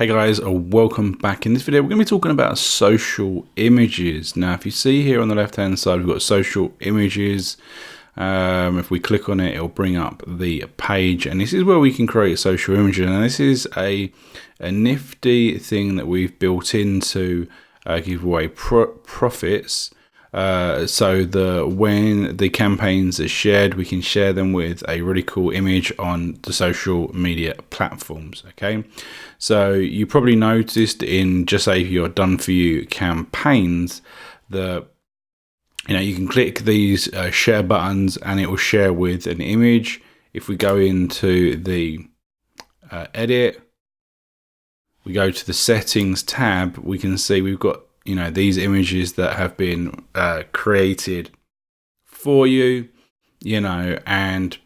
Hey guys, welcome back. In this video, we're going to be talking about social images. Now, if you see here on the left hand side, we've got social images. If we click on it, it'll bring up the page, and this is where we can create social images. And this is a nifty thing that we've built in to give away profits. So when the campaigns are shared, we can share them with a really cool image on the social media platforms. Okay, so you probably noticed in just say your done for you campaigns that you can click these share buttons and it will share with an image. If we go into the edit, we go to the settings tab, we can see we've got these images that have been created for you, and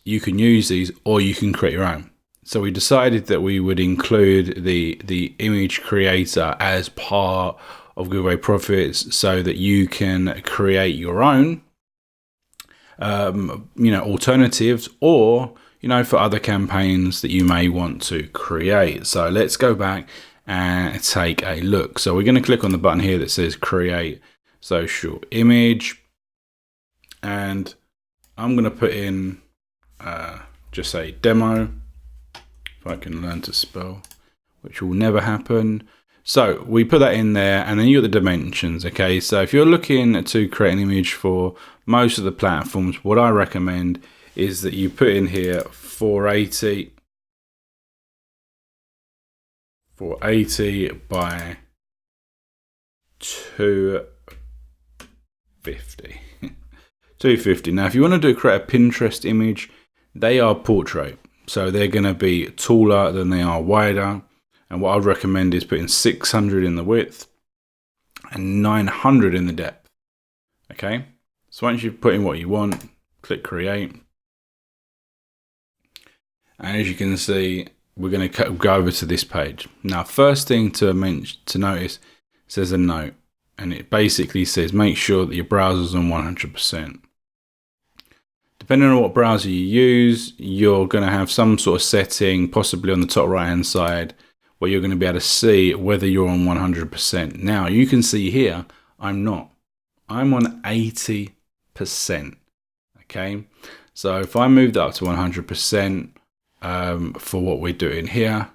you can use these or you can create your own. So we decided that we would include the image creator as part of giveaway profits so that you can create your own alternatives, or for other campaigns that you may want to create. So let's go back and take a look. So we're going to click on the button here that says create social image, and I'm going to put in just say demo, if I can learn to spell, which will never happen. So we put that in there, and then you got the dimensions. Okay, so if you're looking to create an image for most of the platforms, what I recommend is that you put in here 480 by 250. 250. Now, if you want to create a Pinterest image, they are portrait, so they're going to be taller than they are wider. And what I'd recommend is putting 600 in the width and 900 in the depth. Okay, so once you've put in what you want, click create. And as you can see, we're going to go over to this page. Now, first thing to notice, says a note, and it basically says make sure that your browser's on 100%. Depending on what browser you use, you're going to have some sort of setting, possibly on the top right hand side, where you're going to be able to see whether you're on 100%. Now, you can see here, I'm not. I'm on 80%. Okay, so if I moved up to 100%, for what we're doing here,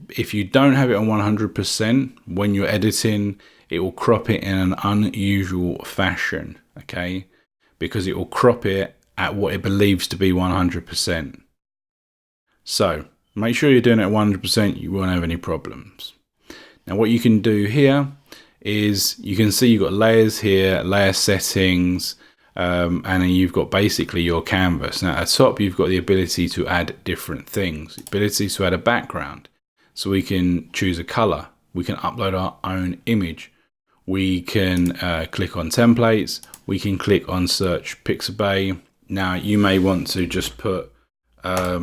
if you don't have it on 100%, when you're editing, it will crop it in an unusual fashion. Okay, because it will crop it at what it believes to be 100%. So make sure you're doing it at 100%, you won't have any problems. Now, what you can do here is you can see you've got layers here, layer settings, and then you've got basically your canvas. Now at the top, you've got the ability to add different things, the ability to add a background. So we can choose a color, we can upload our own image, we can click on templates, we can click on search Pixabay. Now you may want to just put a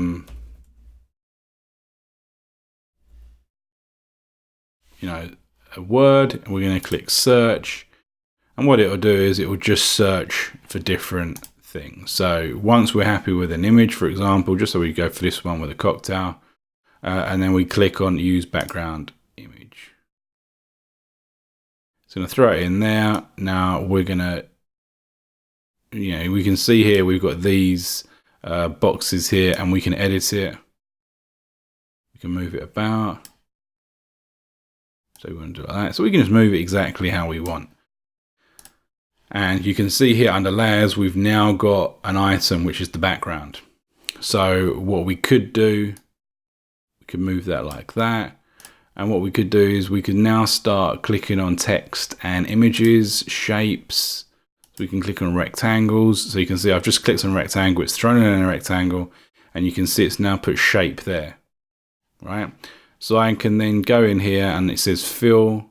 word, and we're going to click search. And what it will do is it will just search for different things. So once we're happy with an image, for example, just so we go for this one with a cocktail, and then we click on use background image. It's going to throw it in there. Now we're going to, we can see here we've got these boxes here, and we can edit it. We can move it about. So we want to do it like that. So we can just move it exactly how we want. And you can see here under layers, we've now got an item, which is the background. So what we could do, we could move that like that. And what we could do is we could now start clicking on text and images, shapes. So we can click on rectangles. So you can see I've just clicked on rectangle, it's thrown in a rectangle, and you can see it's now put shape there, right? So I can then go in here and it says fill.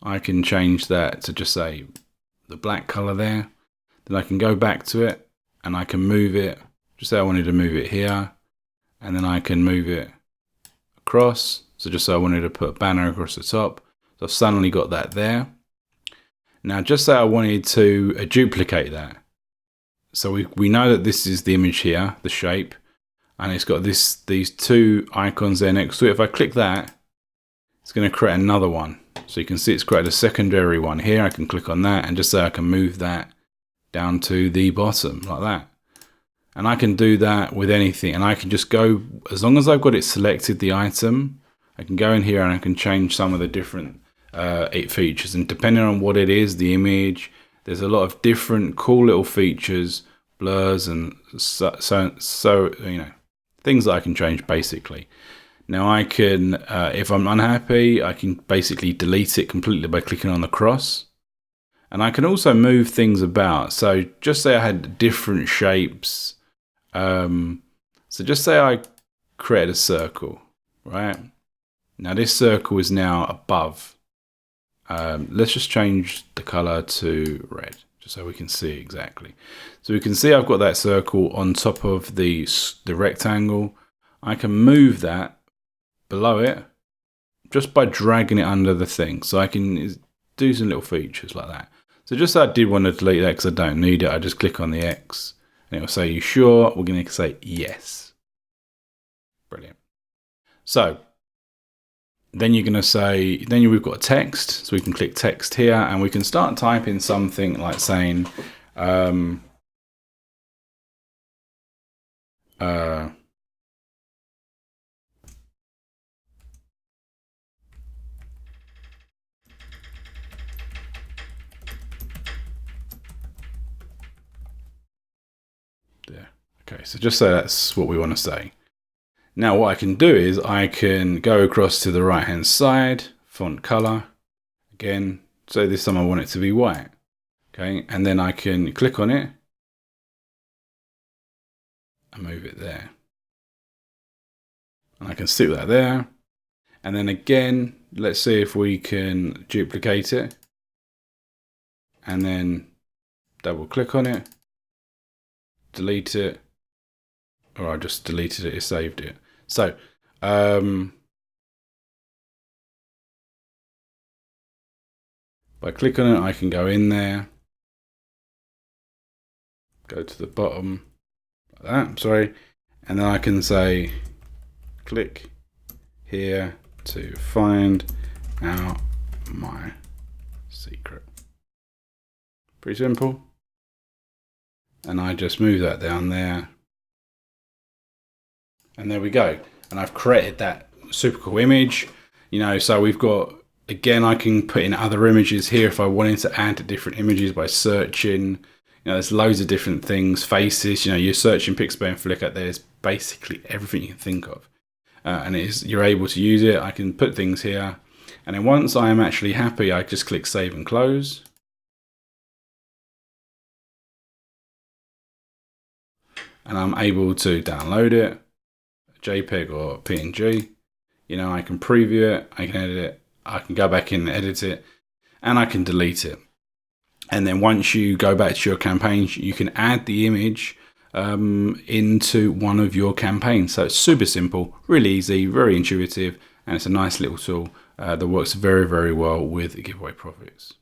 I can change that to just say the black color there. Then I can go back to it and I can move it. Just say I wanted to move it here, and then I can move it across. So just say I wanted to put a banner across the top. So I've suddenly got that there. Now just say I wanted to duplicate that. So we know that this is the image here, the shape. and it's got these two icons there next to it. If I click that, it's going to create another one. So you can see it's created a secondary one here. I can click on that and just say I can move that down to the bottom like that. And I can do that with anything, and I can just go, as long as I've got it selected, the item, I can go in here and I can change some of the different features, and depending on what it is, the image, there's a lot of different cool little features, blurs, and so you know, things that I can change basically. Now I can, if I'm unhappy, I can basically delete it completely by clicking on the cross. And I can also move things about. So just say I had different shapes. So just say I create a circle, right? Now this circle is now above. Let's just change the color to red, just so we can see exactly. So we can see I've got that circle on top of the rectangle. I can move that below it just by dragging it under the thing. So I can do some little features like that. So just I did want to delete that because I don't need it. I just click on the X and it will say, you sure? We're going to say yes. Brilliant. So then you're going to say, then we've got text. So we can click text here and we can start typing something like saying, there. Okay, so just say that's what we want to say. Now what I can do is I can go across to the right hand side, font color, again, so this time I want it to be white. Okay, and then I can click on it and move it there. And I can stick that there. And then again, let's see if we can duplicate it. And then double click on it, delete it, or I just deleted it, it saved it. So, by clicking on it, I can go in there, go to the bottom, like that, sorry, and then I can say, click here to find out my secret. Pretty simple. And I just move that down there. And there we go. And I've created that super cool image. You know, so we've got, again, I can put in other images here if I wanted to add different images by searching. You know, there's loads of different things, faces, you know, you're searching Pixabay and Flickr, there's basically everything you can think of. And you're able to use it. I can put things here. And then once I am actually happy, I just click save and close. And I'm able to download it, JPEG or PNG. You know, I can preview it, I can edit it, I can go back in and edit it, and I can delete it. And then once you go back to your campaigns, you can add the image into one of your campaigns. So it's super simple, really easy, very intuitive, and it's a nice little tool that works very, very well with giveaway profits.